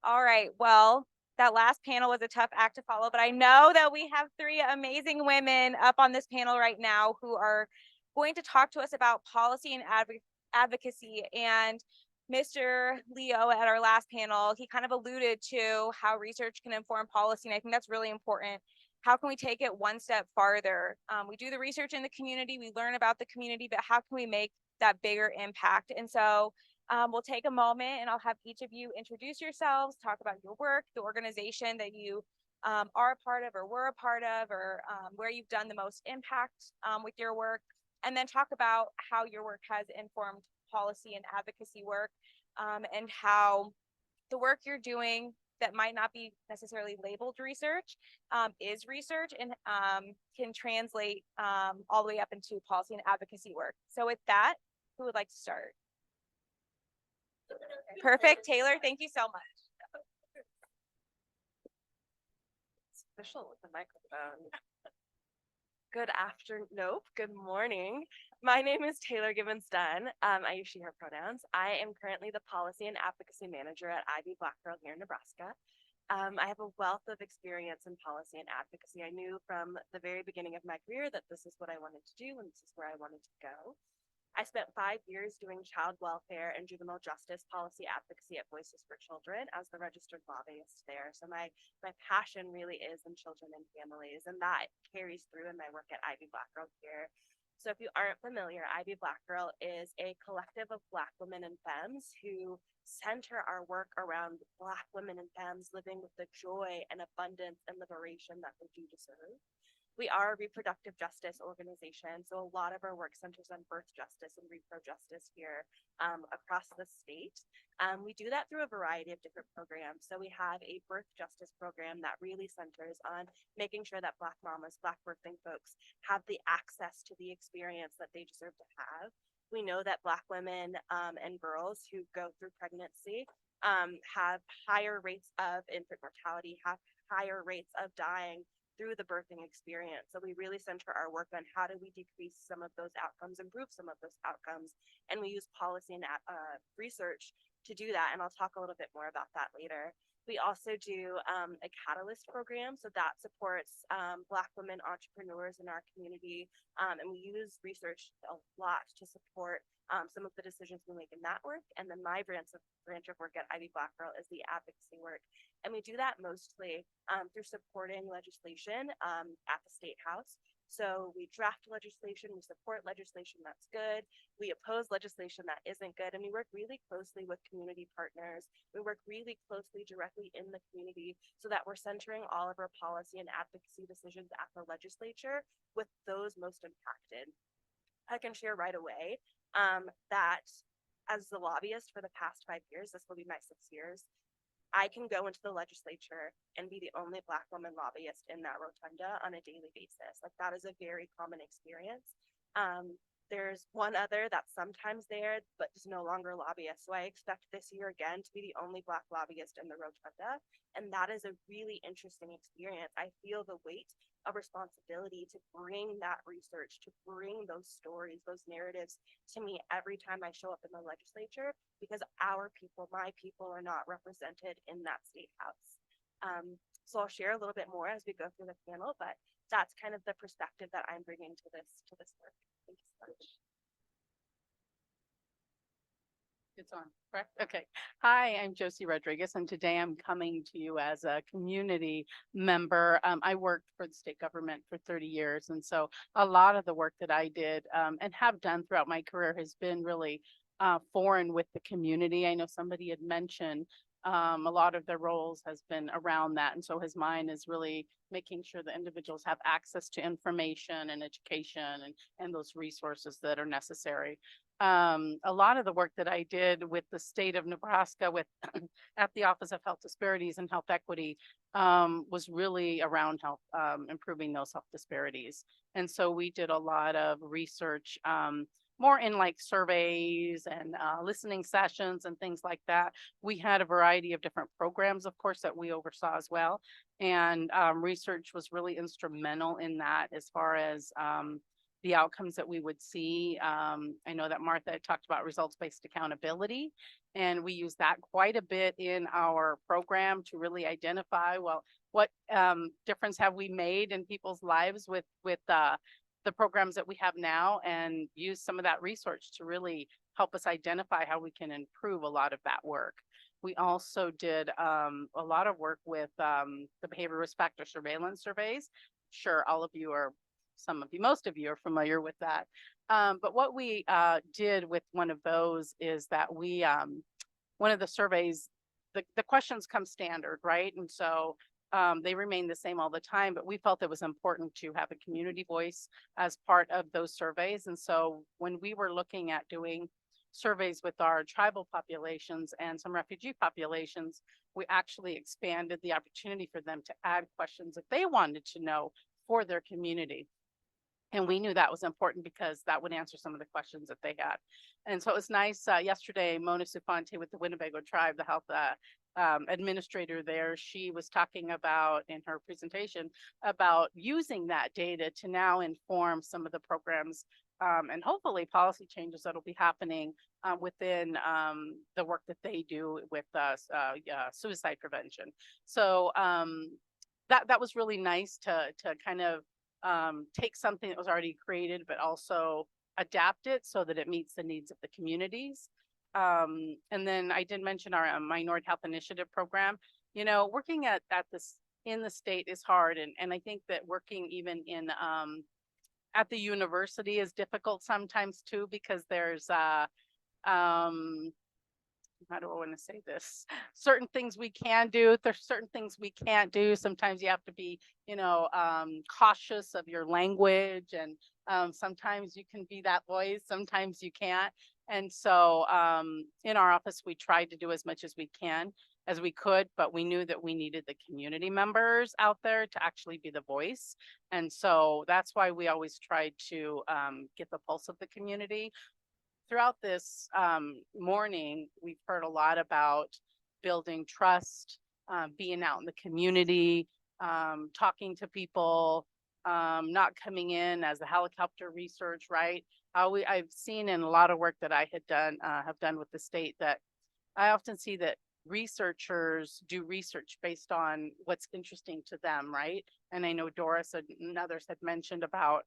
All right. Well, that last panel was a tough act to follow, but I know that we have three amazing women up on this panel right now who are going to talk to us about policy and advocacy. And Mr. Leo at our last panel, he kind of alluded to how research can inform policy, and I think that's really important. How can we take it one step farther? We do the research in the community, we learn about the community, but how can we make that bigger impact? And so we'll take a moment and I'll have each of you introduce yourselves, talk about your work, the organization that you are a part of or were a part of, or where you've done the most impact with your work, and then talk about how your work has informed policy and advocacy work, and how the work you're doing that might not be necessarily labeled research is research and can translate all the way up into policy and advocacy work. So with that, who would like to start? Perfect. Taylor, thank you so much. It's official with the microphone. Good afternoon. Nope. Good morning. My name is Taylor Gibbons Dunn. I use she, her pronouns. I am currently the Policy and Advocacy Manager at Ivy Black Girl here in Nebraska. I have a wealth of experience in policy and advocacy. I knew from the very beginning of my career that this is what I wanted to do and this is where I wanted to go. I spent 5 years doing child welfare and juvenile justice policy advocacy at Voices for Children as the registered lobbyist there. So my passion really is in children and families, and that carries through in my work at Ivy Black Girl here. So if you aren't familiar, Ivy Black Girl is a collective of Black women and femmes who center our work around Black women and femmes living with the joy and abundance and liberation that they do deserve. We are a reproductive justice organization, so a lot of our work centers on birth justice and repro justice here across the state. We do that through a variety of different programs. So we have a birth justice program that really centers on making sure that Black mamas, Black birthing folks have the access to the experience that they deserve to have. We know that Black women and girls who go through pregnancy have higher rates of infant mortality, have higher rates of dying through the birthing experience. So we really center our work on how do we decrease some of those outcomes, improve some of those outcomes, and we use policy and research to do that. And I'll talk a little bit more about that later. We also do a catalyst program, so that supports Black women entrepreneurs in our community, and we use research a lot to support some of the decisions we make in that work. And then my branch of work at Ivy Black Girl is the advocacy work. And we do that mostly through supporting legislation at the State House. So we draft legislation, we support legislation that's good, we oppose legislation that isn't good, and we work really closely with community partners. We work really closely directly in the community so that we're centering all of our policy and advocacy decisions at the legislature with those most impacted. I can share right away that as the lobbyist for the past 5 years, this will be my 6 years, I can go into the legislature and be the only Black woman lobbyist in that rotunda on a daily basis. Like, that is a very common experience. There's one other that's sometimes there, but is no longer lobbyist. So I expect this year again to be the only Black lobbyist in the rotunda. And that is a really interesting experience. I feel the weight of responsibility to bring that research, to bring those stories, those narratives to me every time I show up in the legislature, because our people, my people, are not represented in that state house. So I'll share a little bit more as we go through the panel, but that's kind of the perspective that I'm bringing to this work. Thank you so much. It's on, correct? Okay. Hi, I'm Josie Rodriguez, and today I'm coming to you as a community member. I worked for the state government for 30 years, and so a lot of the work that I did and have done throughout my career has been really foreign with the community. I know somebody had mentioned a lot of their roles has been around that, and so his mind is really making sure that individuals have access to information and education and those resources that are necessary. A lot of the work that I did with the state of Nebraska with at the Office of Health Disparities and Health Equity was really around health, improving those health disparities. And so we did a lot of research, more in like surveys and listening sessions and things like that. We had a variety of different programs, of course, that we oversaw as well. And research was really instrumental in that as far as the outcomes that we would see. I know that Martha had talked about results-based accountability, And we use that quite a bit in our program to really identify, well, what difference have we made in people's lives with the programs that we have now, and use some of that research to really help us identify how we can improve a lot of that work. We also did a lot of work with the behavior risk factor surveillance surveys. Sure, all of you are, some of you, most of you are familiar with that. But what we did with one of those is that we, one of the surveys, the questions come standard, right? And so they remain the same all the time, but we felt it was important to have a community voice as part of those surveys. And so when we were looking at doing surveys with our tribal populations and some refugee populations, we actually expanded the opportunity for them to add questions that they wanted to know for their community. And we knew that was important because that would answer some of the questions that they had. And so it was nice. Yesterday, Mona Sufante with the Winnebago tribe, the health administrator there, she was talking about in her presentation about using that data to now inform some of the programs and hopefully policy changes that'll be happening within the work that they do with suicide prevention. So that was really nice to kind of take something that was already created, but also adapt it so that it meets the needs of the communities. And then I did mention our Minority Health Initiative program. You know, working at this in the state is hard, and I think that working even in at the university is difficult sometimes too, because there's how do I want to say this? Certain things we can do. There's certain things we can't do. Sometimes you have to be, you know, cautious of your language, and sometimes you can be that voice. Sometimes you can't. And so in our office, we tried to do as much as we could, but we knew that we needed the community members out there to actually be the voice. And so that's why we always tried to get the pulse of the community. Throughout this morning, we've heard a lot about building trust, being out in the community, talking to people, not coming in as a helicopter research, right? I've seen in a lot of work that I had done, have done with the state, that I often see that researchers do research based on what's interesting to them, right? And I know Doris and others had mentioned about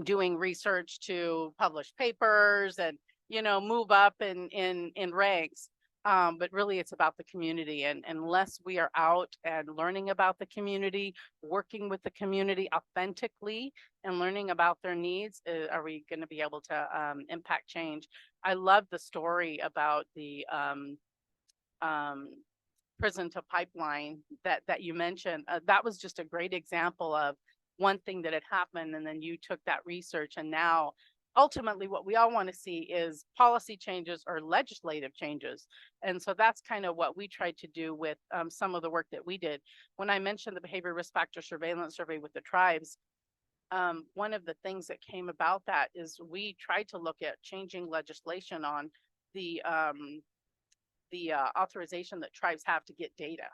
doing research to publish papers and, you know, move up in ranks. But really it's about the community, and unless we are out and learning about the community, working with the community authentically and learning about their needs, are we going to be able to impact change? I love the story about the prison to pipeline that you mentioned. That was just a great example of one thing that had happened, and then you took that research, and now ultimately what we all want to see is policy changes or legislative changes. And so that's kind of what we tried to do with some of the work that we did. When I mentioned the behavior risk factor surveillance survey with the tribes, one of the things that came about that is we tried to look at changing legislation on the authorization that tribes have to get data.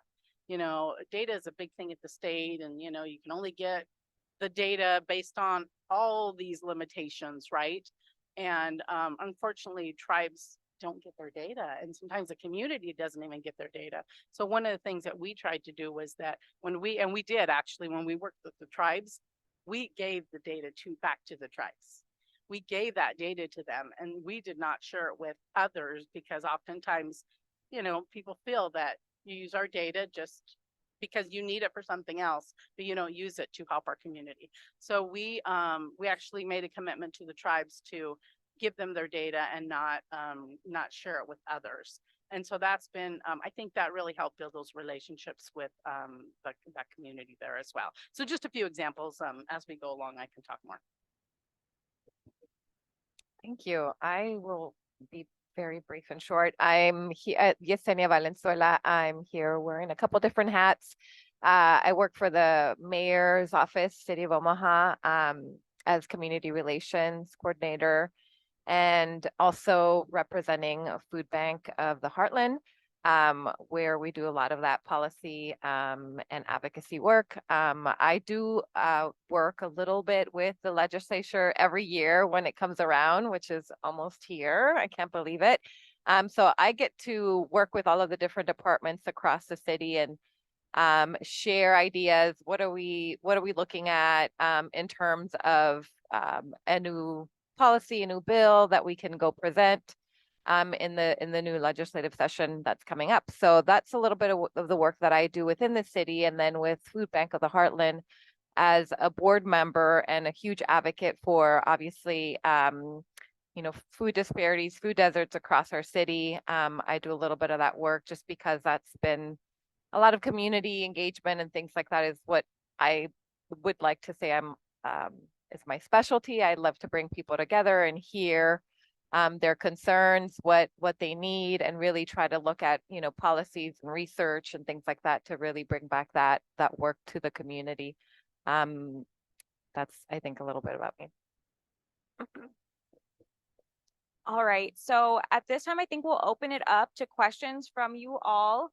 You know, data is a big thing at the state, and you know, you can only get the data based on all these limitations, right? And unfortunately, tribes don't get their data, and sometimes the community doesn't even get their data. So one of the things that we tried to do was that when we did actually, when we worked with the tribes, we gave the data back to the tribes. We gave that data to them, and we did not share it with others, because oftentimes, you know, people feel that you use our data just because you need it for something else, but you don't use it to help our community. So we actually made a commitment to the tribes to give them their data and not share it with others. And so that's been, I think that really helped build those relationships with that community there as well. So just a few examples. As we go along, I can talk more. Thank you. I will be very brief and short. I'm here, Yesenia Valenzuela. I'm here wearing a couple different hats. I work for the mayor's office, City of Omaha, as community relations coordinator, and also representing a food bank of the Heartland, where we do a lot of that policy and advocacy work. I do work a little bit with the legislature every year when it comes around, which is almost here. I can't believe it. So I get to work with all of the different departments across the city and share ideas. What are we looking at in terms of a new policy, a new bill that we can go present in the new legislative session that's coming up. So that's a little bit of the work that I do within the city, and then with Food Bank of the Heartland as a board member and a huge advocate for obviously food disparities, food deserts across our city. I do a little bit of that work just because that's been a lot of community engagement and things like that is what I would like to say is my specialty. I love to bring people together and hear their concerns, what they need, and really try to look at, policies and research and things like that to really bring back that work to the community. That's, I think, a little bit about me. All right, so at this time, I think we'll open it up to questions from you all.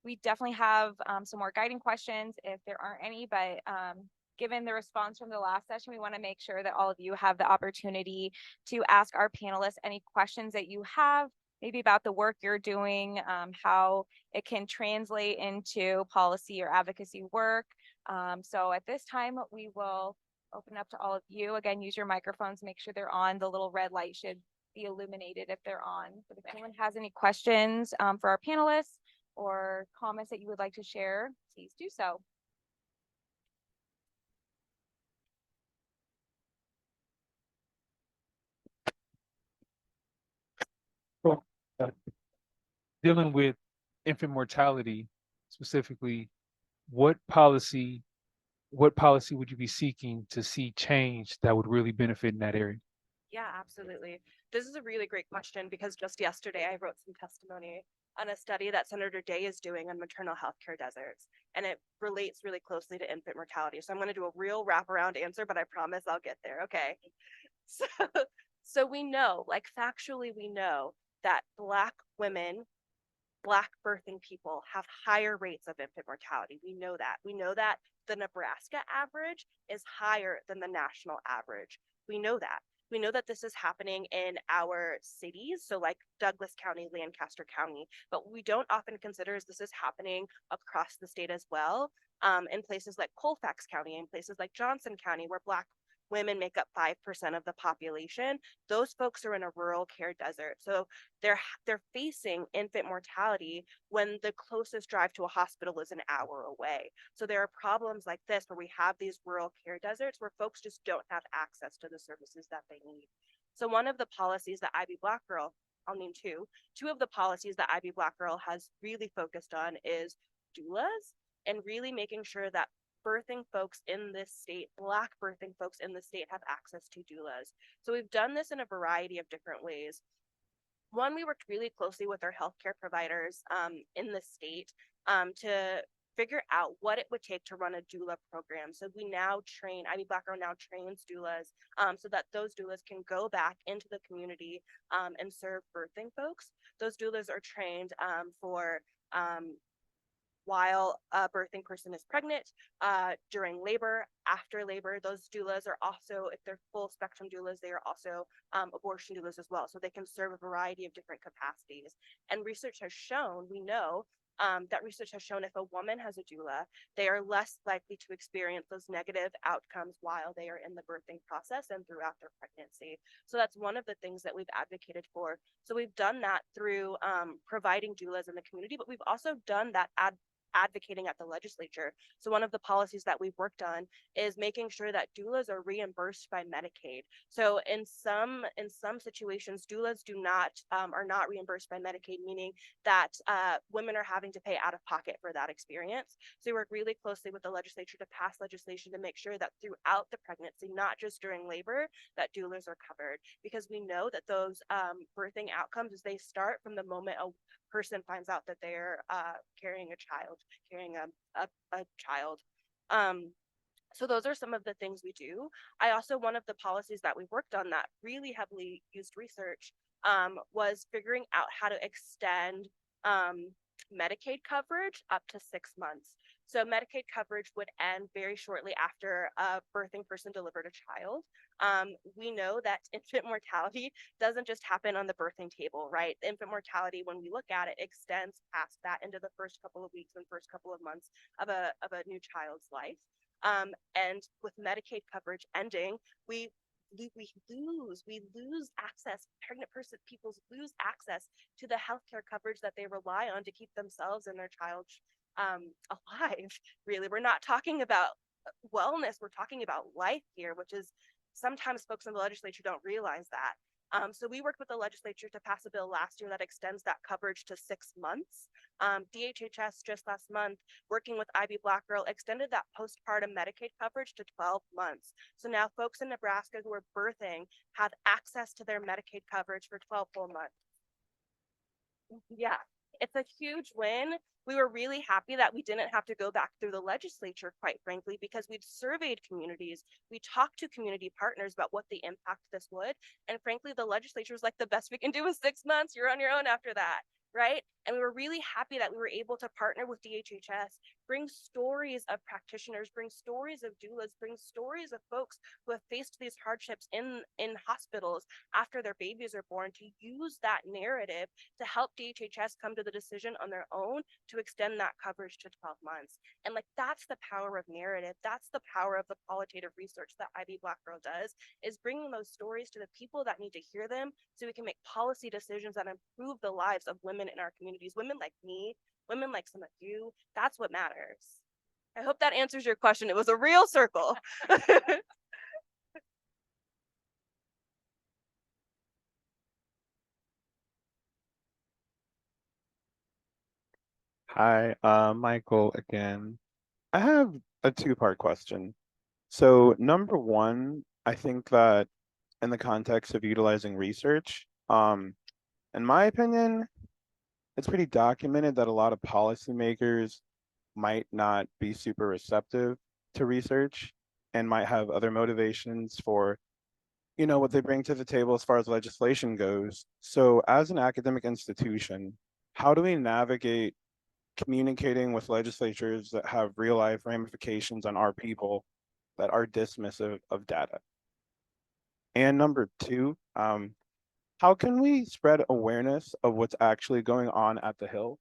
We definitely have some more guiding questions if there aren't any, but given the response from the last session, we want to make sure that all of you have the opportunity to ask our panelists any questions that you have, maybe about the work you're doing, how it can translate into policy or advocacy work. So at this time, we will open up to all of you. Again, use your microphones, make sure they're on. The little red light should be illuminated if they're on. But if anyone has any questions for our panelists or comments that you would like to share, please do so. Well, dealing with infant mortality specifically, what policy would you be seeking to see change that would really benefit in that area? Yeah, absolutely. This is a really great question because just yesterday I wrote some testimony on a study that Senator Day is doing on maternal health care deserts, and it relates really closely to infant mortality. So I'm going to do a real wraparound answer, but I promise I'll get there. Okay. So, so we know, like factually, we know that Black women, Black birthing people have higher rates of infant mortality. We know that. We know that the Nebraska average is higher than the national average. We know that. We know that this is happening in our cities, so like Douglas County, Lancaster County, but what we don't often consider is this is happening across the state as well, in places like Colfax County, in places like Johnson County, where Black women make up 5% of the population. Those folks are in a rural care desert. So they're facing infant mortality when the closest drive to a hospital is an hour away. So there are problems like this where we have these rural care deserts where folks just don't have access to the services that they need. So one of the policies that IB Black Girl, I'll name two of the policies that IB Black Girl has really focused on is doulas and really making sure that birthing folks in this state, Black birthing folks in the state, have access to doulas. So we've done this in a variety of different ways. One, we worked really closely with our healthcare providers in the state to figure out what it would take to run a doula program. So we now train, IB Black Girl now trains doulas so that those doulas can go back into the community and serve birthing folks. Those doulas are trained for while a birthing person is pregnant, during labor, after labor. Those doulas are also, if they're full spectrum doulas, they are also abortion doulas as well. So they can serve a variety of different capacities. And research has shown, we know that research has shown if a woman has a doula, they are less likely to experience those negative outcomes while they are in the birthing process and throughout their pregnancy. So that's one of the things that we've advocated for. So we've done that through providing doulas in the community, but we've also done that advocating at the legislature. So one of the policies that we've worked on is making sure that doulas are reimbursed by Medicaid. So in some situations, doulas are not reimbursed by Medicaid, meaning that women are having to pay out of pocket for that experience. So we work really closely with the legislature to pass legislation to make sure that throughout the pregnancy, not just during labor, that doulas are covered, because we know that those birthing outcomes, as they start from the moment a person finds out that they're carrying a child. So those are some of the things we do. I also, one of the policies that we worked on that really heavily used research was figuring out how to extend Medicaid coverage up to 6 months. So Medicaid coverage would end very shortly after a birthing person delivered a child. We know that infant mortality doesn't just happen on the birthing table, right? Infant mortality, when we look at it, extends past that into the first couple of weeks and first couple of months of a new child's life. And with Medicaid coverage ending, we lose access. Pregnant people lose access to the healthcare coverage that they rely on to keep themselves and their child alive. Really, we're not talking about wellness, we're talking about life here, which is sometimes folks in the legislature don't realize that. So we worked with the legislature to pass a bill last year that extends that coverage to 6 months. DHHS just last month, working with Ivy Black Girl, extended that postpartum Medicaid coverage to 12 months. So now folks in Nebraska who are birthing have access to their Medicaid coverage for 12 full months. Yeah, it's a huge win. We were really happy that we didn't have to go back through the legislature, quite frankly, because we've surveyed communities. We talked to community partners about what the impact this would. And frankly, the legislature was like, the best we can do is 6 months. You're on your own after that. Right. And we were really happy that we were able to partner with DHHS, bring stories of practitioners, bring stories of doulas, bring stories of folks who have faced these hardships in hospitals after their babies are born, to use that narrative to help DHHS come to the decision on their own to extend that coverage to 12 months. And like, that's the power of narrative. That's the power of the qualitative research that Ivy Black Girl does, is bringing those stories to the people that need to hear them so we can make policy decisions that improve the lives of women in our communities, women like me, women like some of you. That's what matters. I hope that answers your question. It was a real circle. Hi, Michael again. I have a two-part question. So number one, I think that in the context of utilizing research, in my opinion, it's pretty documented that a lot of policymakers might not be super receptive to research and might have other motivations for, what they bring to the table as far as legislation goes. So as an academic institution, how do we navigate communicating with legislatures that have real life ramifications on our people that are dismissive of data? And number two, how can we spread awareness of what's actually going on at the Hill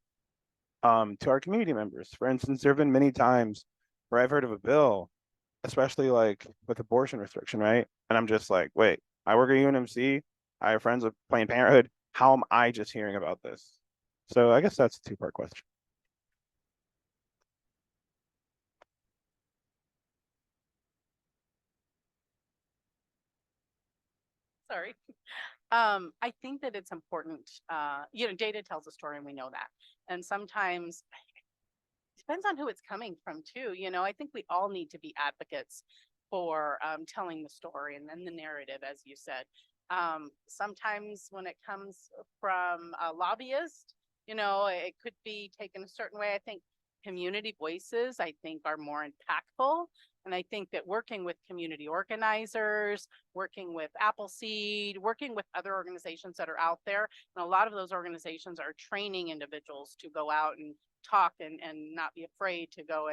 to our community members? For instance, there have been many times where I've heard of a bill, especially like with abortion restriction, right? And I'm just like, wait, I work at UNMC, I have friends with Planned Parenthood. How am I just hearing about this? So I guess that's a two-part question. Sorry. I think that it's important, data tells a story and we know that. And sometimes it depends on who it's coming from too. I think we all need to be advocates for telling the story and then the narrative, as you said. Sometimes when it comes from a lobbyist, it could be taken a certain way. I think community voices, I think, are more impactful. And I think that working with community organizers, working with Appleseed, working with other organizations that are out there, and a lot of those organizations are training individuals to go out and talk and not be afraid to go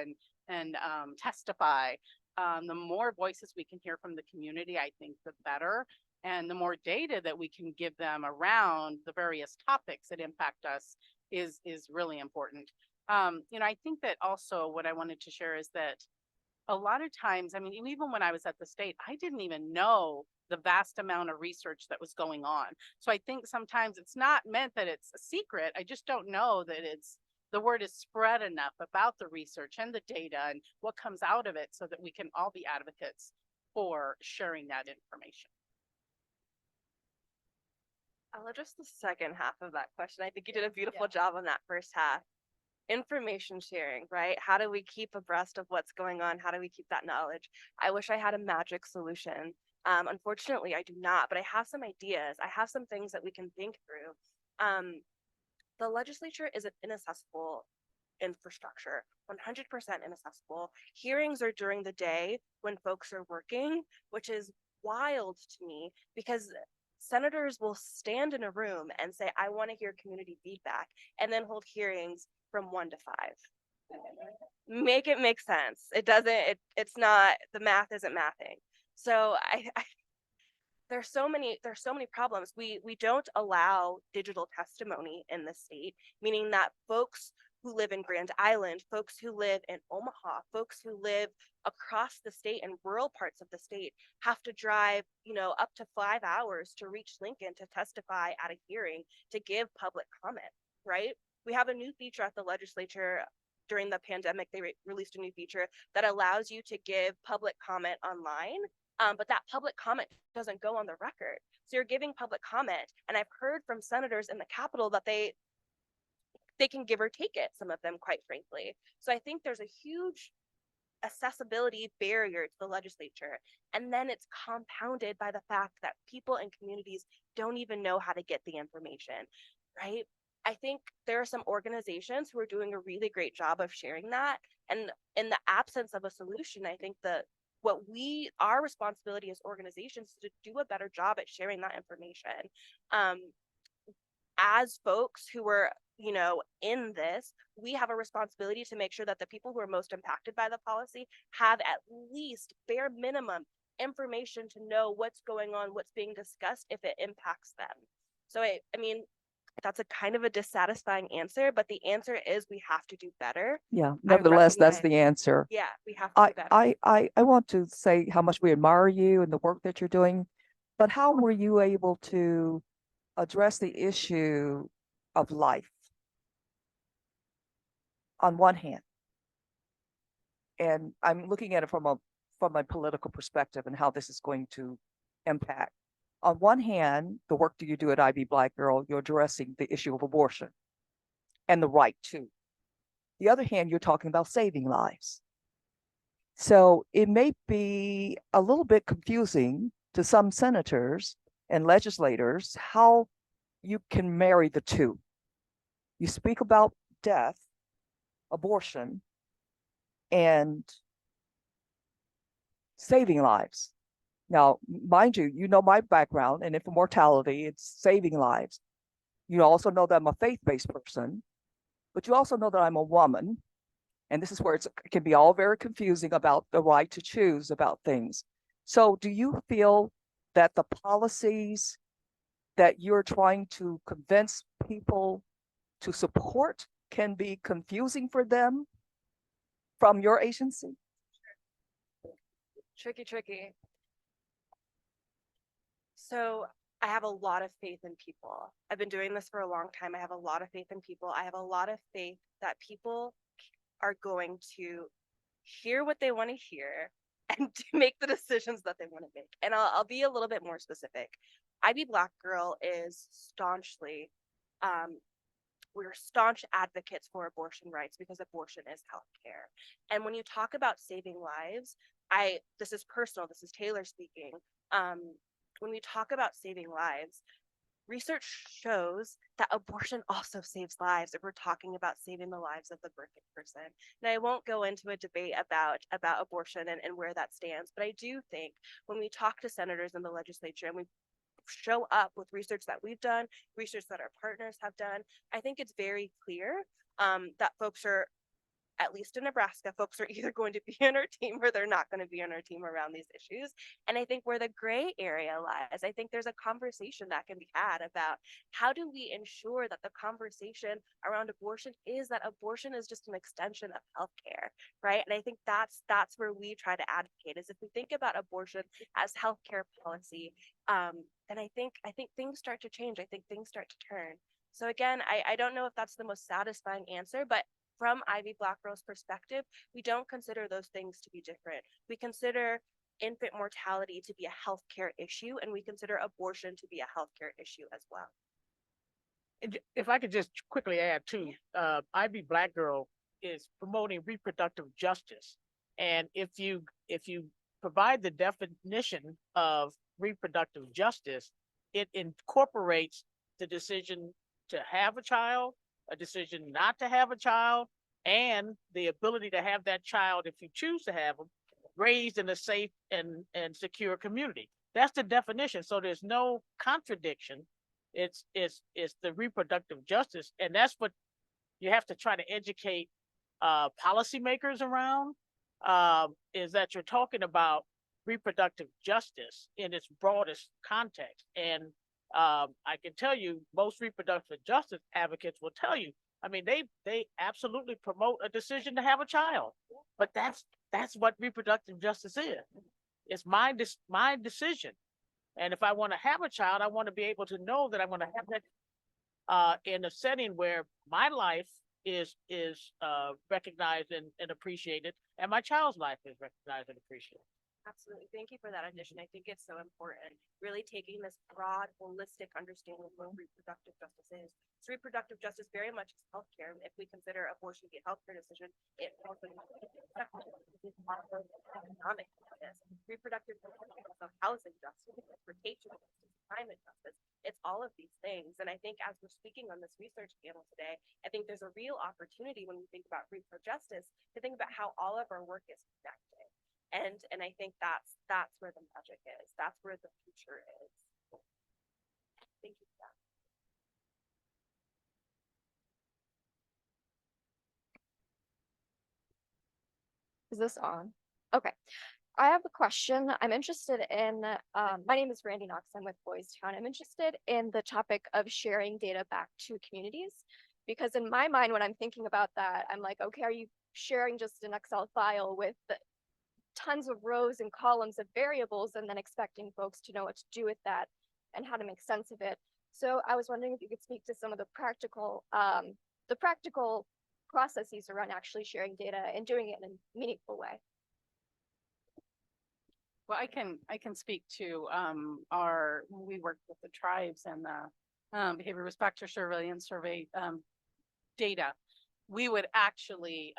and testify. The more voices we can hear from the community, I think the better. And the more data that we can give them around the various topics that impact us is really important. I think that also what I wanted to share is that a lot of times, I mean, even when I was at the state, I didn't even know the vast amount of research that was going on. So I think sometimes it's not meant that it's a secret. I just don't know that the word is spread enough about the research and the data and what comes out of it so that we can all be advocates for sharing that information. I'll address the second half of that question. I think you did a beautiful job on that first half. Information sharing, right? How do we keep abreast of what's going on? How do we keep that knowledge? I wish I had a magic solution. Unfortunately, I do not, but I have some ideas. I have some things that we can think through. The legislature is an inaccessible infrastructure, 100% inaccessible. Hearings are during the day when folks are working, which is wild to me because senators will stand in a room and say, I want to hear community feedback, and then hold hearings from 1 to 5. Make it make sense. It doesn't, it's not, the math isn't mathing. So there's so many problems. We don't allow digital testimony in the state, meaning that folks who live in Grand Island, folks who live in Omaha, folks who live across the state and rural parts of the state have to drive, up to 5 hours to reach Lincoln to testify at a hearing to give public comment, right? We have a new feature at the legislature. During the pandemic, they released a new feature that allows you to give public comment online. But that public comment doesn't go on the record. So you're giving public comment. And I've heard from senators in the Capitol that they can give or take it, some of them, quite frankly. So I think there's a huge accessibility barrier to the legislature. And then it's compounded by the fact that people and communities don't even know how to get the information, right? I think there are some organizations who are doing a really great job of sharing that. And in the absence of a solution, I think our responsibility as organizations is to do a better job at sharing that information. As folks who are, in this, we have a responsibility to make sure that the people who are most impacted by the policy have at least bare minimum information to know what's going on, what's being discussed if it impacts them. So I mean, that's a kind of a dissatisfying answer, but the answer is we have to do better. Yeah, nevertheless, that's the recognize- answer. Yeah, we have to do better. I want to say how much we admire you and the work that you're doing, but how were you able to address the issue of life on one hand? And I'm looking at it from a political perspective and how this is going to impact. On one hand, the work that you do at Ivy Black Girl, you're addressing the issue of abortion and the right to. The other hand, you're talking about saving lives. So it may be a little bit confusing to some senators and legislators how you can marry the two. You speak about death, abortion, and saving lives. Now, mind you, you know my background, and infant mortality, it's saving lives. You also know that I'm a faith-based person, but you also know that I'm a woman. And this is where it can be all very confusing about the right to choose about things. So do you feel that the policies that you're trying to convince people to support can be confusing for them from your agency? Tricky. So I have a lot of faith in people. I've been doing this for a long time. I have a lot of faith in people. I have a lot of faith that people are going to hear what they want to hear and to make the decisions that they want to make. And I'll be a little bit more specific. Ivy Black Girl is we're staunch advocates for abortion rights because abortion is healthcare. And when you talk about saving lives, this is personal, this is Taylor speaking. When we talk about saving lives, research shows that abortion also saves lives if we're talking about saving the lives of the birthing person. And I won't go into a debate about abortion and where that stands, but I do think when we talk to senators in the legislature and we show up with research that we've done, research that our partners have done, I think it's very clear that folks are, at least in Nebraska, folks are either going to be on our team or they're not going to be on our team around these issues. And I think where the gray area lies, I think there's a conversation that can be had about how do we ensure that the conversation around abortion is that abortion is just an extension of healthcare, right? And I think that's where we try to advocate, is if we think about abortion as healthcare policy, then I think things start to change. I think things start to turn. So again, I don't know if that's the most satisfying answer, but from Ivy Black Girl's perspective, we don't consider those things to be different. We consider infant mortality to be a healthcare issue, and we consider abortion to be a healthcare issue as well. If I could just quickly add too, Ivy Black Girl is promoting reproductive justice. And if you provide the definition of reproductive justice, it incorporates the decision to have a child, a decision not to have a child, and the ability to have that child, if you choose to have them, raised in a safe and secure community. That's the definition. So there's no contradiction. It's the reproductive justice, and that's what you have to try to educate policymakers around, is that you're talking about reproductive justice in its broadest context. And I can tell you, most reproductive justice advocates will tell you, I mean, they absolutely promote a decision to have a child, but that's what reproductive justice is. It's my decision. And if I want to have a child, I want to be able to know that I'm going to have that in a setting where my life is recognized and appreciated, and my child's life is recognized and appreciated. Absolutely. Thank you for that addition. I think it's so important, really taking this broad, holistic understanding of what reproductive justice is. So reproductive justice very much is healthcare. If we consider abortion to be a healthcare decision, it also is economic justice. Reproductive justice is also housing justice, transportation justice, climate justice. It's all of these things. And I think as we're speaking on this research panel today, I think there's a real opportunity when we think about reproductive justice to think about how all of our work is connected. And I think that's where the magic is. That's where the future is. Thank you for that. Is this on? Okay. I have a question. I'm interested in, my name is Randy Knox. I'm with Boys Town. I'm interested in the topic of sharing data back to communities. Because in my mind, when I'm thinking about that, I'm like, okay, are you sharing just an Excel file with tons of rows and columns of variables and then expecting folks to know what to do with that and how to make sense of it? So I was wondering if you could speak to some of the practical processes around actually sharing data and doing it in a meaningful way. Well, I can speak to when we worked with the tribes and the behavior risk factor surveillance survey data. We would actually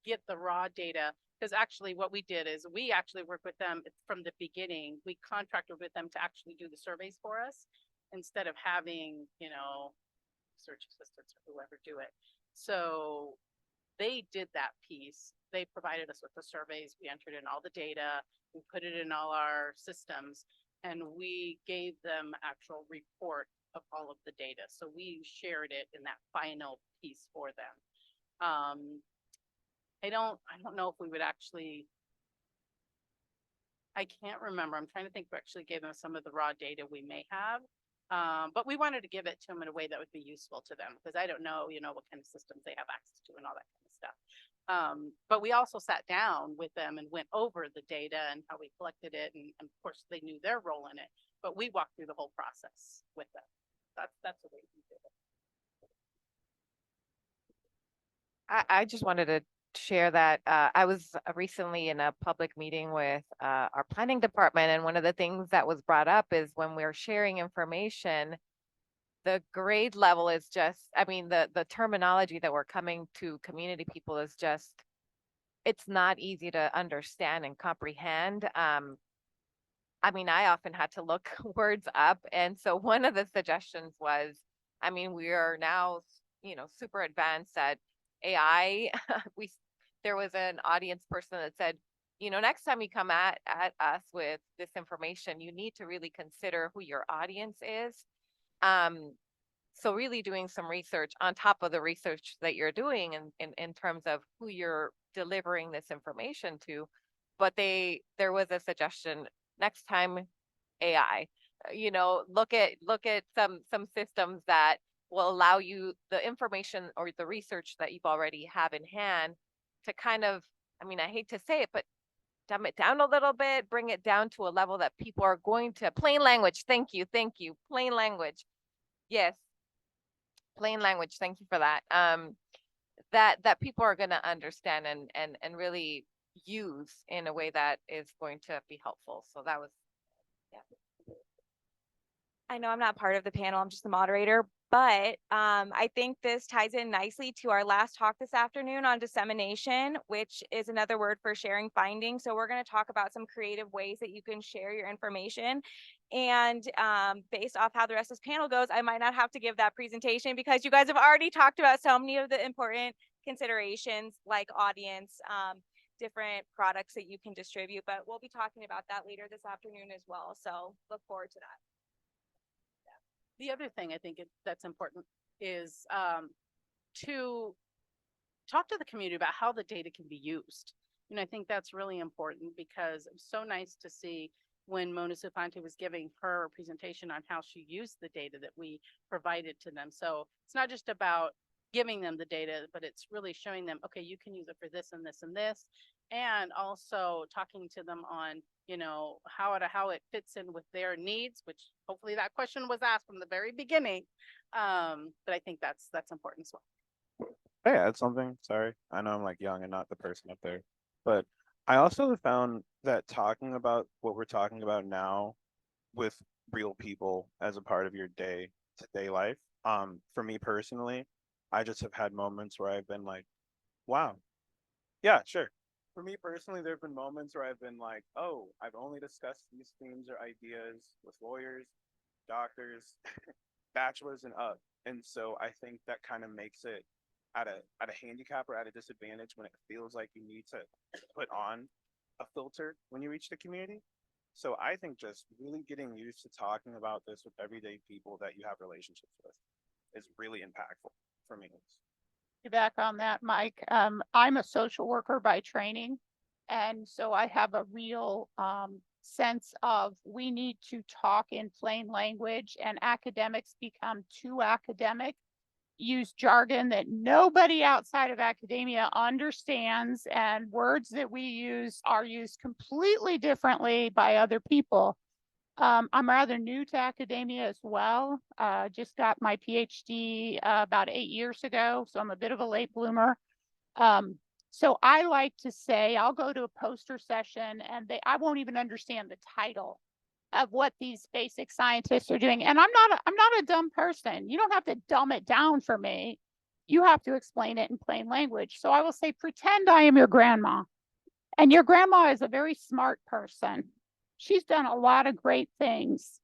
get the raw data, because actually what we did is we actually worked with them from the beginning. We contracted with them to actually do the surveys for us instead of having, search assistants or whoever do it. So they did that piece. They provided us with the surveys. We entered in all the data. We put it in all our systems, and we gave them actual report of all of the data. So we shared it in that final piece for them. I don't know if we would actually, I can't remember. I'm trying to think if we actually gave them some of the raw data we may have. But we wanted to give it to them in a way that would be useful to them, because I don't know, what kind of systems they have access to and all that kind of stuff. But we also sat down with them and went over the data and how we collected it. And of course they knew their role in it, but we walked through the whole process with them. That's the way we did it. I just wanted to share that I was recently in a public meeting with our planning department, and one of the things that was brought up is when we're sharing information, the grade level is just, I mean, the terminology that we're coming to community people is just, it's not easy to understand and comprehend. I mean, I often had to look words up. And so one of the suggestions was, I mean, we are now, super advanced at AI. There was an audience person that said, next time you come at us with this information, you need to really consider who your audience is. So really doing some research on top of the research that you're doing in terms of who you're delivering this information to. But there was a suggestion, next time AI, look at some systems that will allow you the information or the research that you've already have in hand to kind of, I mean, I hate to say it, but dumb it down a little bit, bring it down to a level that people are going to, plain language. Thank you. Plain language. Yes. Plain language. Thank you for that. That people are going to understand and really use in a way that is going to be helpful. So that was, yeah. I know I'm not part of the panel, I'm just the moderator, but I think this ties in nicely to our last talk this afternoon on dissemination, which is another word for sharing findings. So we're going to talk about some creative ways that you can share your information. And based off how the rest of this panel goes, I might not have to give that presentation because you guys have already talked about so many of the important considerations like audience, different products that you can distribute, but we'll be talking about that later this afternoon as well. So look forward to that. The other thing I think that's important is to talk to the community about how the data can be used. And I think that's really important because it's so nice to see when Mona Sufante was giving her presentation on how she used the data that we provided to them. So it's not just about giving them the data, but it's really showing them, okay, you can use it for this and this and this. And also talking to them on, you know, how it fits in with their needs, which hopefully that question was asked from the very beginning. But I think that's important as well. Hey, add something. Sorry. I know I'm like young and not the person up there. But I also found that talking about what we're talking about now with real people as a part of your day-to-day life, for me personally, I just have had moments where I've been like, wow, yeah, sure. For me personally, there have been moments where I've been like, oh, I've only discussed these themes or ideas with lawyers, doctors, bachelors and up. And so I think that kind of makes it at a handicap or at a disadvantage when it feels like you need to put on a filter when you reach the community. So I think just really getting used to talking about this with everyday people that you have relationships with is really impactful for me. Back on that, Mike. I'm a social worker by training. And so I have a real sense of we need to talk in plain language, and academics become too academic, use jargon that nobody outside of academia understands, and words that we use are used completely differently by other people. I'm rather new to academia as well. Just got my PhD about 8 years ago, so I'm a bit of a late bloomer. So I like to say I'll go to a poster session and I won't even understand the title of what these basic scientists are doing. And I'm not a dumb person. You don't have to dumb it down for me. You have to explain it in plain language. So I will say, pretend I am your grandma. And your grandma is a very smart person. She's done a lot of great things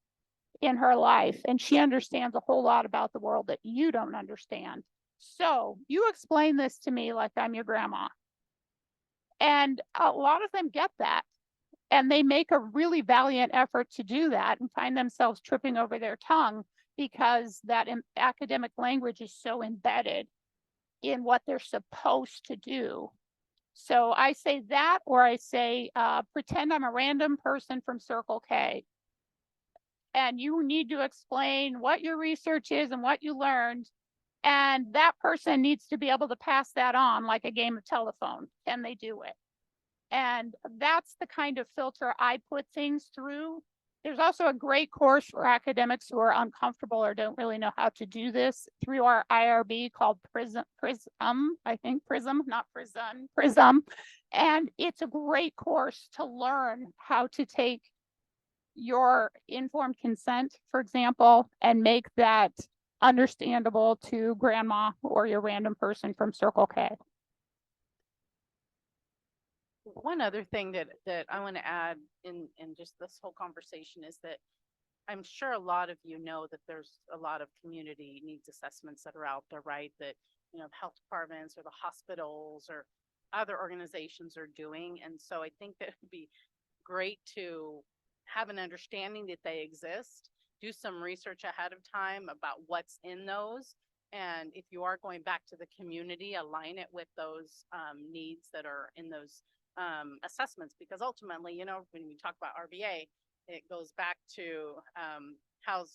in her life, and she understands a whole lot about the world that you don't understand. So you explain this to me like I'm your grandma. And a lot of them get that. And they make a really valiant effort to do that and find themselves tripping over their tongue because that academic language is so embedded in what they're supposed to do. So I say that, or I say, pretend I'm a random person from Circle K. And you need to explain what your research is and what you learned. And that person needs to be able to pass that on like a game of telephone. Can they do it? And that's the kind of filter I put things through. There's also a great course for academics who are uncomfortable or don't really know how to do this through our IRB called Prism, I think Prism, not Prison, Prism. And it's a great course to learn how to take your informed consent, for example, and make that understandable to grandma or your random person from Circle K. One other thing that I want to add in just this whole conversation is that I'm sure a lot of you know that there's a lot of community needs assessments that are out there, right? That, you know, health departments or the hospitals or other organizations are doing. And so I think that it would be great to have an understanding that they exist, do some research ahead of time about what's in those. And if you are going back to the community, align it with those needs that are in those assessments, because ultimately, you know, when we talk about RBA, it goes back to how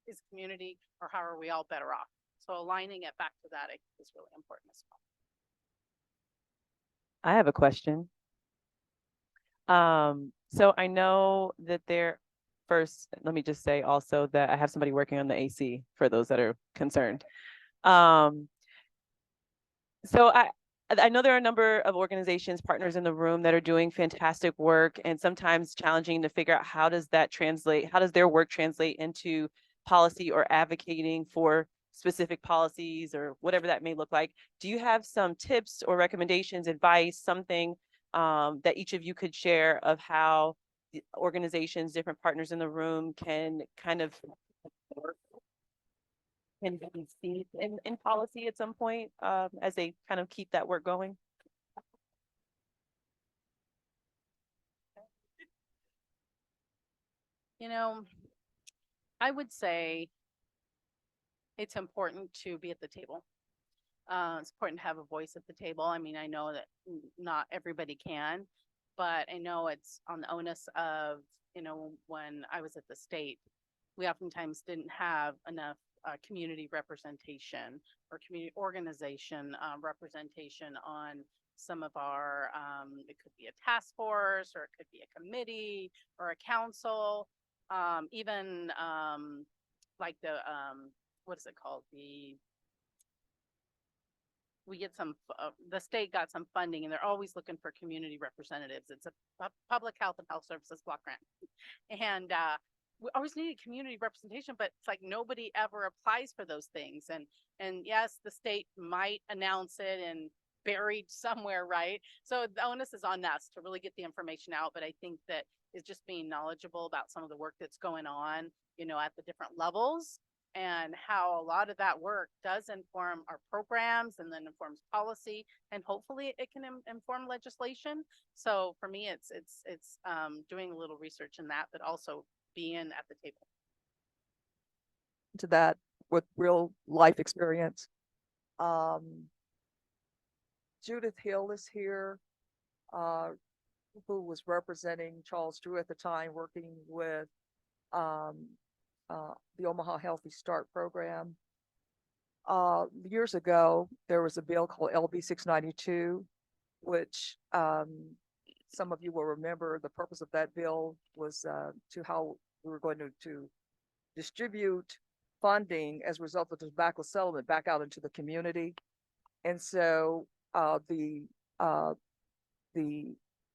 is community, or how are we all better off? So aligning it back to that, I think, is really important as well. I have a question. So I know that first, let me just say also that I have somebody working on the AC for those that are concerned. So I know there are a number of organizations, partners in the room that are doing fantastic work, and sometimes challenging to figure out how does their work translate into policy or advocating for specific policies or whatever that may look like. Do you have some tips or recommendations, advice, something that each of you could share of how the organizations, different partners in the room can kind of can be seen in policy at some point as they kind of keep that work going? You know, I would say it's important to be at the table. It's important to have a voice at the table. I mean, I know that not everybody can, but I know it's on the onus of, when I was at the state, we oftentimes didn't have enough community representation or community organization representation on some of our, it could be a task force, or it could be a committee or a council, even like what is it called? We get the state got some funding, and they're always looking for community representatives. It's a public health and health services block grant. And we always needed community representation, but it's like nobody ever applies for those things. And yes, the state might announce it and buried somewhere, right? So the onus is on us to really get the information out. But I think that is just being knowledgeable about some of the work that's going on, at the different levels, and how a lot of that work does inform our programs and then informs policy, and hopefully it can inform legislation. So for me, it's doing a little research in that, but also being at the table. To that with real life experience. Judith Hill is here, who was representing Charles Drew at the time, working with the Omaha Healthy Start program. Years ago, there was a bill called LB 692, which some of you will remember. The purpose of that bill was to how we were going to distribute funding as a result of the tobacco settlement back out into the community. And so the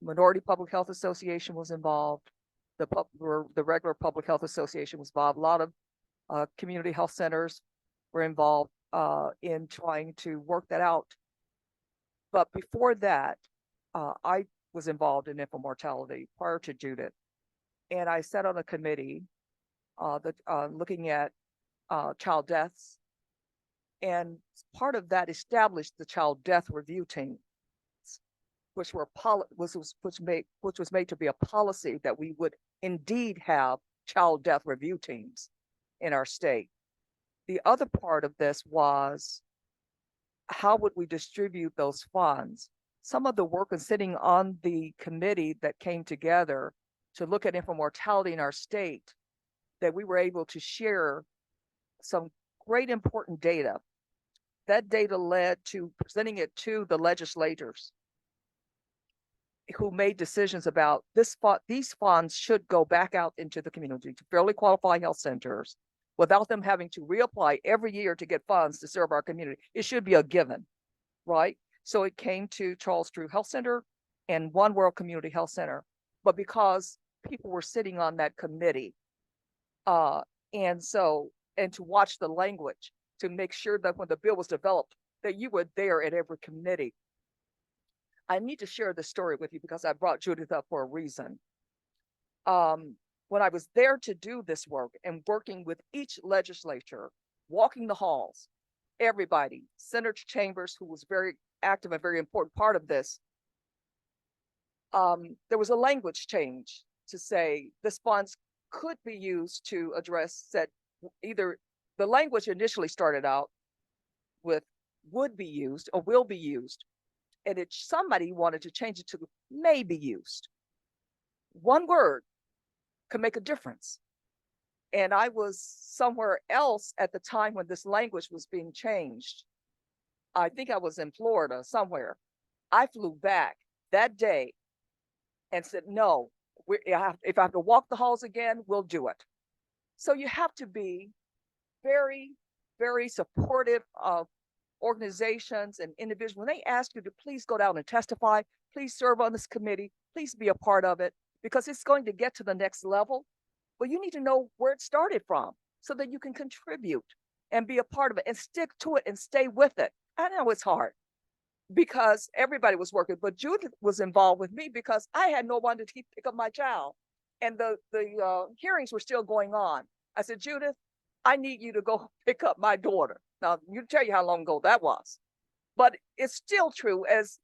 Minority Public Health Association was involved. The regular Public Health Association was involved. A lot of community health centers were involved in trying to work that out. But before that, I was involved in infant mortality prior to Judith. And I sat on a committee looking at child deaths. And part of that established the child death review team, which was made to be a policy that we would indeed have child death review teams in our state. The other part of this was, how would we distribute those funds? Some of the work and sitting on the committee that came together to look at infant mortality in our state, that we were able to share some great important data. That data led to presenting it to the legislators, who made decisions about these funds should go back out into the community to fairly qualified health centers without them having to reapply every year to get funds to serve our community. It should be a given, right? So it came to Charles Drew Health Center and One World Community Health Center. But because people were sitting on that committee, and to watch the language, to make sure that when the bill was developed, that you were there at every committee. I need to share this story with you because I brought Judith up for a reason. When I was there to do this work and working with each legislature, walking the halls, everybody, Senator Chambers, who was very active and very important part of this, there was a language change to say this funds could be used to address that. Either the language initially started out with would be used or will be used, and somebody wanted to change it to may be used. One word could make a difference. And I was somewhere else at the time when this language was being changed. I think I was in Florida somewhere. I flew back that day and said, no, if I have to walk the halls again, we'll do it. So you have to be very, very supportive of organizations and individuals. When they ask you to please go down and testify, please serve on this committee, please be a part of it, because it's going to get to the next level. But you need to know where it started from so that you can contribute and be a part of it and stick to it and stay with it. I know it's hard because everybody was working, but Judith was involved with me because I had no one to pick up my child. And the hearings were still going on. I said, Judith, I need you to go pick up my daughter. Now, you tell you how long ago that was. But it's still true, as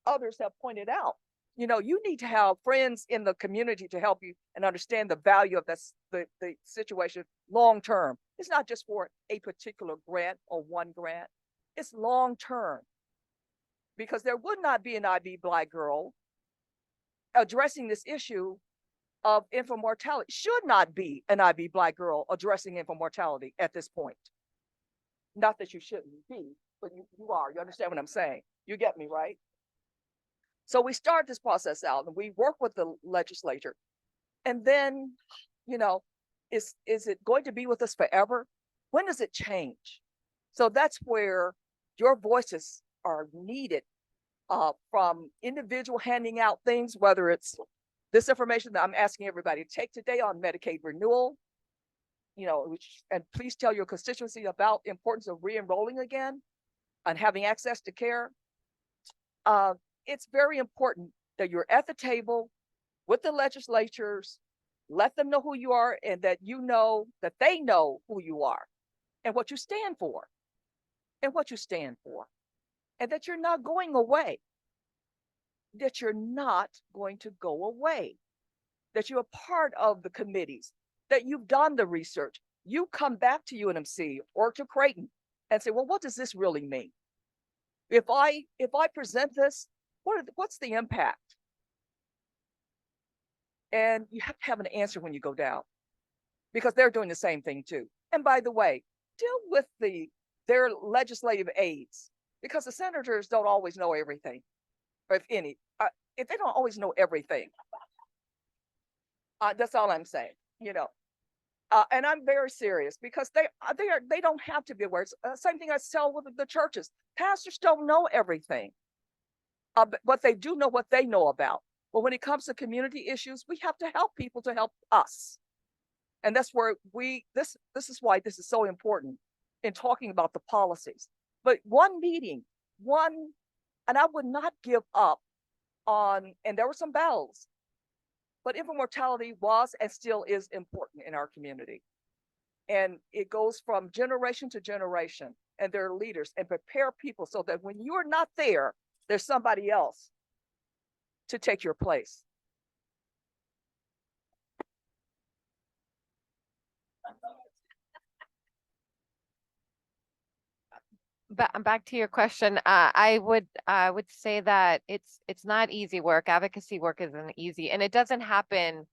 others have pointed out. You need to have friends in the community to help you and understand the value of the situation long term. It's not just for a particular grant or one grant. It's long-term. Because there would not be an IB Black girl addressing this issue of infant mortality. Should not be an IB Black girl addressing infant mortality at this point. Not that you shouldn't be, but you are. You understand what I'm saying? You get me, right? So we start this process out and we work with the legislature. And then, you know, is it going to be with us forever? When does it change? So that's where your voices are needed, from individual handing out things, whether it's this information that I'm asking everybody to take today on Medicaid renewal, and please tell your constituency about the importance of re-enrolling again and having access to care. It's very important that you're at the table with the legislatures, let them know who you are, and that that they know who you are and what you stand for and that you're not going away, that you're not going to go away, that you're a part of the committees, that you've done the research. You come back to UNMC or to Creighton and say, well, what does this really mean? If I present this, what's the impact? And you have to have an answer when you go down, because they're doing the same thing too. And by the way, deal with their legislative aides, because the senators don't always know everything, or if they don't always know everything. That's all I'm saying, and I'm very serious, because they don't have to be aware. Same thing I tell with the churches. Pastors don't know everything, but they do know what they know about. But when it comes to community issues, we have to help people to help us. And that's where this is why this is so important in talking about the policies. But one meeting, and I would not give up on, and there were some battles, but infant mortality was and still is important in our community. And it goes from generation to generation, and they're leaders, and prepare people so that when you're not there, there's somebody else to take your place. Back to your question, I would say that it's not easy work. Advocacy work isn't easy, and it doesn't happen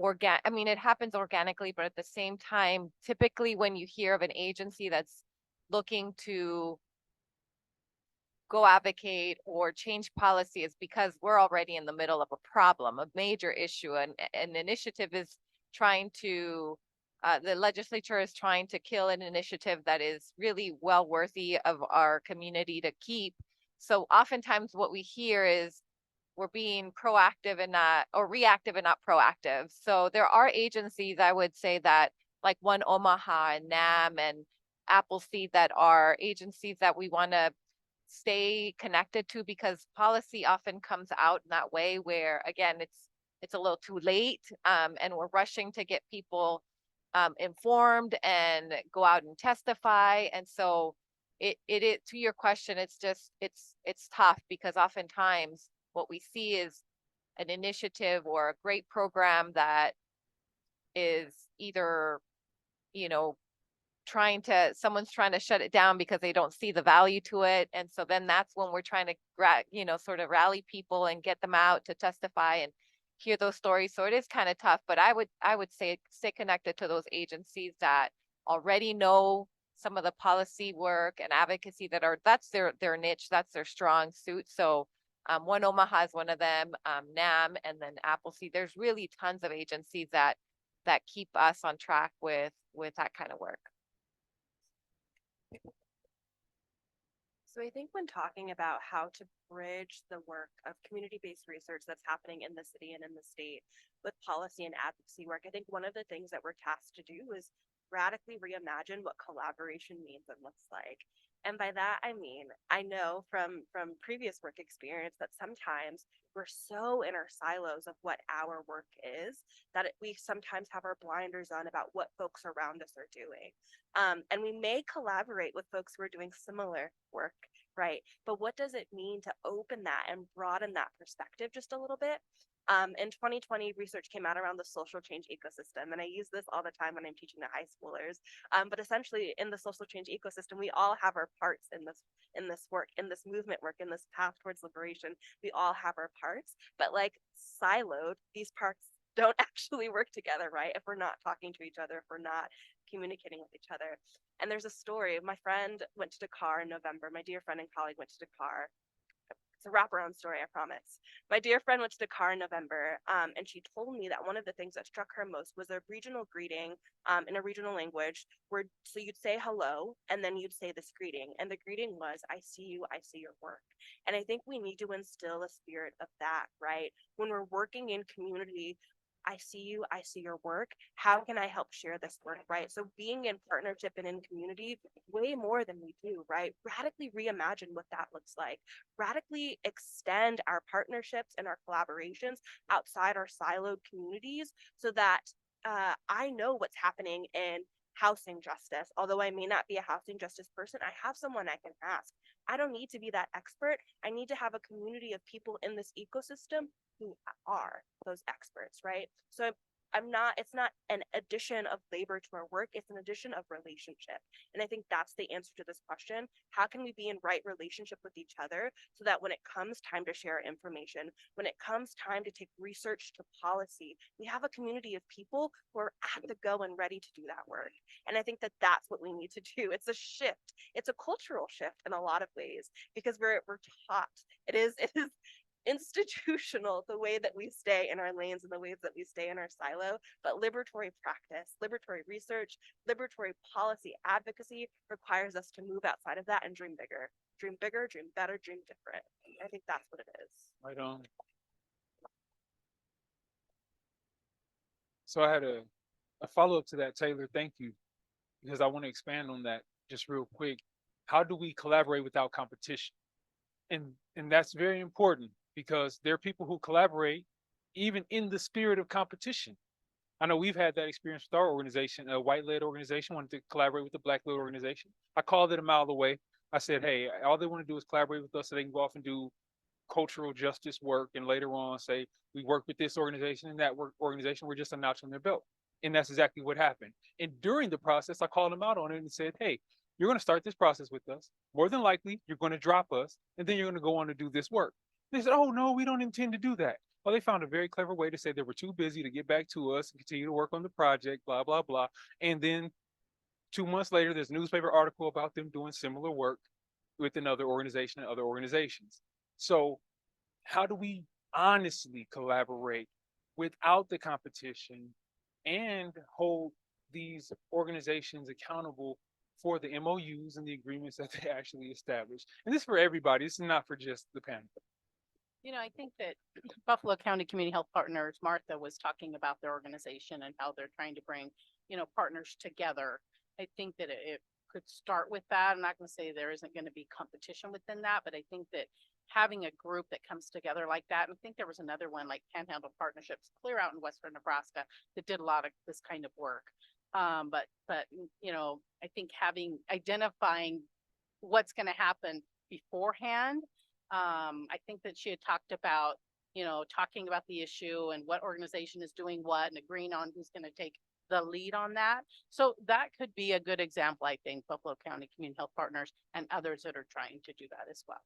I mean, it happens organically, but at the same time, typically when you hear of an agency that's looking to go advocate or change policy, is because we're already in the middle of a problem, a major issue, and an initiative is trying to the legislature is trying to kill an initiative that is really well worthy of our community to keep. So oftentimes what we hear is we're being proactive and not, or reactive and not proactive. So there are agencies, I would say, that like One Omaha and NAM and Appleseed, that are agencies that we want to stay connected to, because policy often comes out in that way where, again, it's a little too late, and we're rushing to get people informed and go out and testify. And so it to your question, it's tough, because oftentimes what we see is an initiative or a great program that is either, someone's trying to shut it down because they don't see the value to it. And so then that's when we're trying to, sort of rally people and get them out to testify and hear those stories. So it is kind of tough, but I would say stay connected to those agencies that already know some of the policy work and advocacy that's their niche, that's their strong suit. So One Omaha is one of them, NAM, and then Appleseed. There's really tons of agencies that keep us on track with that kind of work. So I think when talking about how to bridge the work of community-based research that's happening in the city and in the state with policy and advocacy work, I think one of the things that we're tasked to do is radically reimagine what collaboration means and looks like. And by that, I mean, I know from previous work experience that sometimes we're so in our silos of what our work is that we sometimes have our blinders on about what folks around us are doing. And we may collaborate with folks who are doing similar work, right? But what does it mean to open that and broaden that perspective just a little bit? In 2020, research came out around the social change ecosystem, and I use this all the time when I'm teaching to high schoolers. But essentially, in the social change ecosystem, we all have our parts in this work, in this movement work, in this path towards liberation. We all have our parts, but like siloed, these parts don't actually work together, right? If we're not talking to each other, if we're not communicating with each other. And there's a story. My friend went to Dakar in November. My dear friend and colleague went to Dakar. It's a wraparound story, I promise. My dear friend went to Dakar in November, and she told me that one of the things that struck her most was a regional greeting in a regional language where so you'd say hello and then you'd say this greeting. And the greeting was, I see you, I see your work. And I think we need to instill a spirit of that, right? When we're working in community, I see you, I see your work. How can I help share this work, right? So being in partnership and in community way more than we do, right? Radically reimagine what that looks like. Radically extend our partnerships and our collaborations outside our siloed communities so that I know what's happening in housing justice. Although I may not be a housing justice person, I have someone I can ask. I don't need to be that expert. I need to have a community of people in this ecosystem who are those experts, right? So it's not an addition of labor to our work, it's an addition of relationship. And I think that's the answer to this question. How can we be in right relationship with each other so that when it comes time to share information, when it comes time to take research to policy, we have a community of people who are at the go and ready to do that work. And I think that that's what we need to do. It's a shift. It's a cultural shift in a lot of ways because we're taught. It is institutional the way that we stay in our lanes and the ways that we stay in our silo, but liberatory practice, liberatory research, liberatory policy advocacy requires us to move outside of that and dream bigger, dream better, dream different. I think that's what it is. Right on. So I had a follow-up to that, Taylor. Thank you. Because I want to expand on that just real quick. How do we collaborate without competition? And that's very important because there are people who collaborate even in the spirit of competition. I know we've had that experience with our organization, a white-led organization wanted to collaborate with a black-led organization. I called it a mile away. I said, hey, all they want to do is collaborate with us so they can go off and do cultural justice work and later on say, we work with this organization and that work organization, we're just a notch on their belt. And that's exactly what happened. And during the process, I called them out on it and said, hey, you're going to start this process with us. More than likely, you're going to drop us, and then you're going to go on to do this work. They said, oh, no, we don't intend to do that. Well, they found a very clever way to say they were too busy to get back to us and continue to work on the project, blah, blah, blah. And then 2 months later, there's a newspaper article about them doing similar work with another organization and other organizations. So how do we honestly collaborate without the competition and hold these organizations accountable for the MOUs and the agreements that they actually establish? And this is for everybody. This is not for just the panel. You know, I think that Buffalo County Community Health Partners, Martha was talking about their organization and how they're trying to bring, partners together. I think that it could start with that. I'm not going to say there isn't going to be competition within that, but I think that having a group that comes together like that, and I think there was another one like Panhandle Partnerships, clear out in Western Nebraska, that did a lot of this kind of work. But I think identifying what's going to happen beforehand. I think that she had talked about, talking about the issue and what organization is doing what and agreeing on who's going to take the lead on that. So that could be a good example, I think, Buffalo County Community Health Partners and others that are trying to do that as well.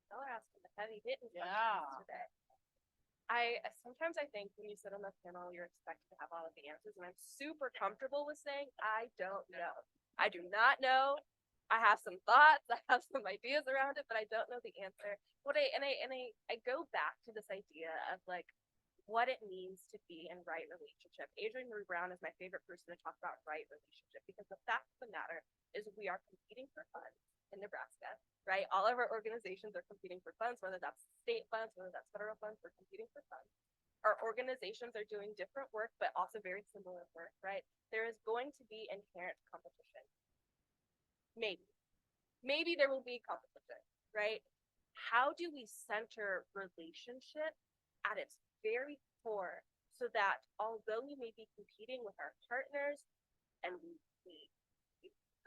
Y'all are asking the heavy hitting questions Yeah. today. Sometimes I think when you sit on the panel, you're expected to have all of the answers, and I'm super comfortable with saying I don't know. I do not know. I have some thoughts, I have some ideas around it, but I don't know the answer. I go back to this idea of like what it means to be in right relationship. Adrienne Marie Brown is my favorite person to talk about right relationship because the fact of the matter is we are competing for funds in Nebraska, right? All of our organizations are competing for funds, whether that's state funds, whether that's federal funds, we're competing for funds. Our organizations are doing different work, but also very similar work, right? There is going to be inherent competition. Maybe there will be competition, right? How do we center relationship at its very core so that although we may be competing with our partners and we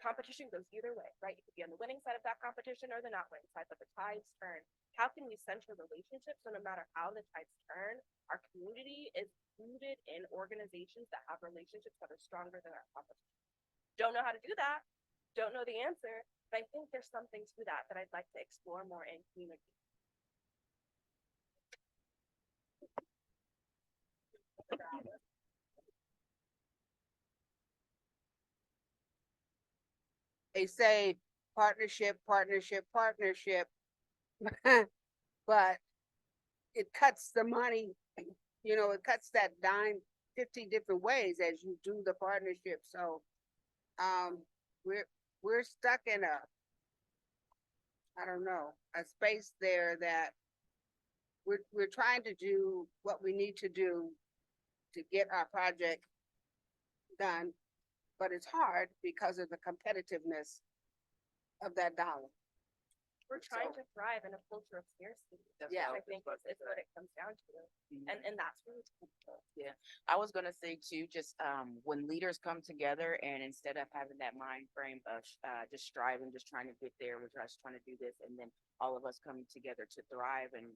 competition goes either way, right? You could be on the winning side of that competition or the not winning side, but the tides turn. How can we center relationships so no matter how the tides turn, our community is rooted in organizations that have relationships that are stronger than our competition? Don't know how to do that, don't know the answer, but I think there's something to that that I'd like to explore more in community. They say partnership, partnership, partnership, but it cuts the money, it cuts that dime 50 different ways as you do the partnership. So we're stuck in I don't know, a space there that we're trying to do what we need to do to get our project done, but it's hard because of the competitiveness of that dollar. We're trying to thrive in a culture of scarcity. Yeah. I think is what it comes down to. And that's really difficult. Yeah, I was gonna say too, just when leaders come together and instead of having that mind frame of just striving, just trying to get there, we're just trying to do this, and then all of us coming together to thrive and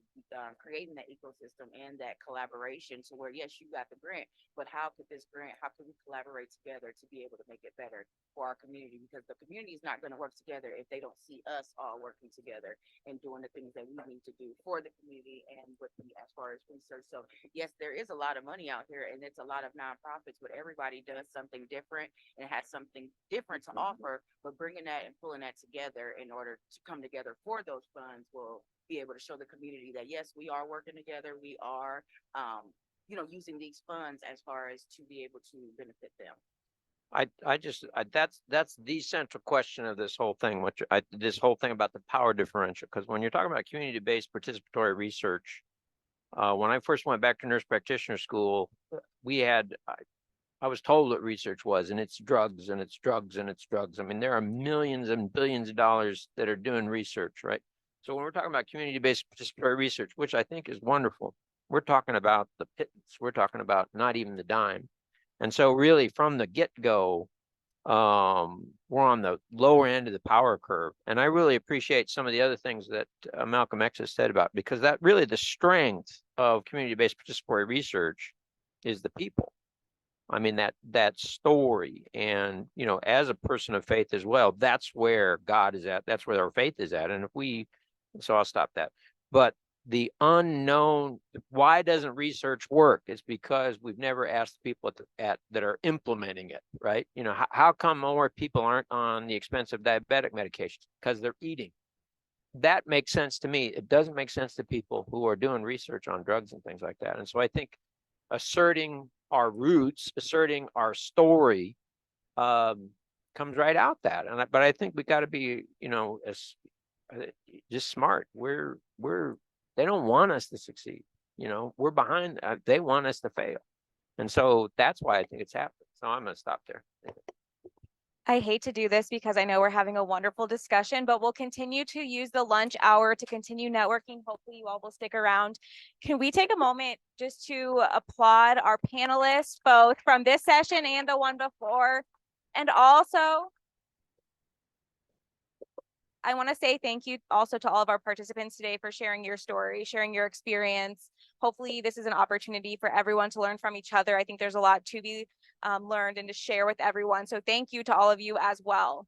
creating that ecosystem and that collaboration to where yes, you got the grant, but how could we collaborate together to be able to make it better for our community? Because the community is not going to work together if they don't see us all working together and doing the things that we need to do for the community and with the as far as research. So yes, there is a lot of money out here and it's a lot of nonprofits, but everybody does something different and has something different to offer. But bringing that and pulling that together in order to come together for those funds will be able to show the community that yes, we are working together. We are, using these funds as far as to be able to benefit them. That's the central question of this whole thing, this whole thing about the power differential. Because when you're talking about community-based participatory research, when I first went back to nurse practitioner school, I was told what research was, and it's drugs and it's drugs and it's drugs. I mean, there are millions and billions of dollars that are doing research, right? So when we're talking about community-based participatory research, which I think is wonderful, we're talking about the pittance. We're talking about not even the dime. And so really from the get-go, we're on the lower end of the power curve. And I really appreciate some of the other things that Malcolm X has said about, because that really the strength of community-based participatory research is the people. I mean, that story. And, as a person of faith as well, that's where God is at. That's where our faith is at. And so I'll stop that. But the unknown, why doesn't research work? It's because we've never asked people that are implementing it, right? How come more people aren't on the expensive diabetic medications? Because they're eating. That makes sense to me. It doesn't make sense to people who are doing research on drugs and things like that. And so I think asserting our roots, asserting our story, comes right out that. But I think we got to be, just smart. They don't want us to succeed. We're behind. They want us to fail. And so that's why I think it's happening. So I'm going to stop there. I hate to do this because I know we're having a wonderful discussion, but we'll continue to use the lunch hour to continue networking. Hopefully you all will stick around. Can we take a moment just to applaud our panelists, both from this session and the one before? And also, I want to say thank you also to all of our participants today for sharing your story, sharing your experience. Hopefully this is an opportunity for everyone to learn from each other. I think there's a lot to be learned and to share with everyone. So thank you to all of you as well.